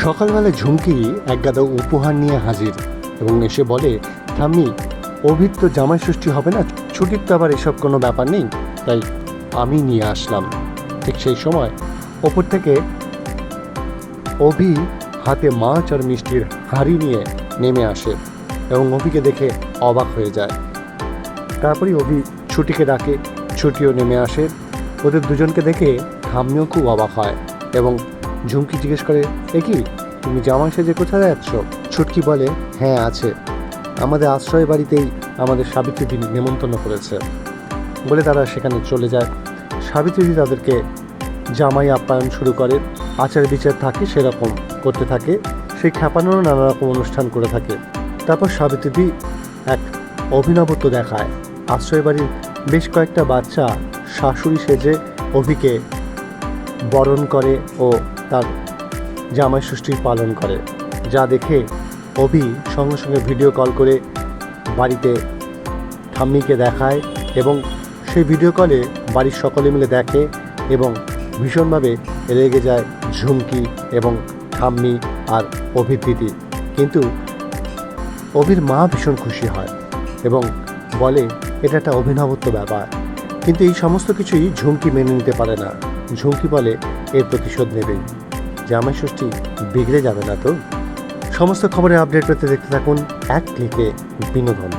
সকালবেলা ঝুমকি এক গাদা উপহার নিয়ে হাজির এবং এসে বলে, ঠাম্মি, অভির তো জামাই ষষ্ঠী হবে না, ছুটির তো আবার এসব কোনো ব্যাপার নেই, তাই আমি নিয়ে আসলাম। ঠিক সেই সময় ওপর থেকে অভি হাতে মাছ আর মিষ্টির হাঁড়ি নিয়ে নেমে আসে এবং অভিকে দেখে অবাক হয়ে যায়। তারপরে অভি ছুটিকে ডাকে, ছুটিও নেমে আসে। ওদের দুজনকে দেখে ঠাম্মিও খুব অবাক হয় এবং ঝুমকি জিজ্ঞেস করে, এ কি, তুমি জামাই সেজে কোথায় যাচ্ছ? ছুটকি বলে, হ্যাঁ আছে, আমাদের আশ্রয় বাড়িতেই আমাদের সাবিত্রী নেমন্তন্ন করেছে বলে তারা সেখানে চলে যায়। সাবিত্রী তাদেরকে জামাই আপ্যায়ন শুরু করে, আচার বিচার থাকে সেরকম করতে থাকে, সেই খেপানোরও নানা রকম অনুষ্ঠান করে থাকে। তারপর সাবিত্রী এক অভিনবত্ব দেখায়, আশ্রয় বাড়ির বেশ কয়েকটা বাচ্চা শাশুড়ি সেজে অভিকে বরণ করে ও তার জামাই ষষ্ঠী পালন করে, যা দেখে অভি সঙ্গে সঙ্গে ভিডিও কল করে বাড়িতে ঠাম্মিকে দেখায় এবং সেই ভিডিও কলে বাড়ির সকলে মিলে দেখে এবং ভীষণভাবে রেগে যায় ঝুমকি এবং ঠাম্মি আর অভির দিদি। কিন্তু অভির মা ভীষণ খুশি হয় এবং বলে এটা একটা অভিনবত্ব ব্যাপার। কিন্তু এই সমস্ত কিছুই ঝুমকি মেনে নিতে পারে না। ঝুমকি বলে এর প্রতিশোধ নেবেই, জামাই ষষ্ঠী বিগড়ে যাবে না তো। সমস্ত খবরের আপডেট পেতে দেখতে থাকুন এক ক্লিকে বিনোদন।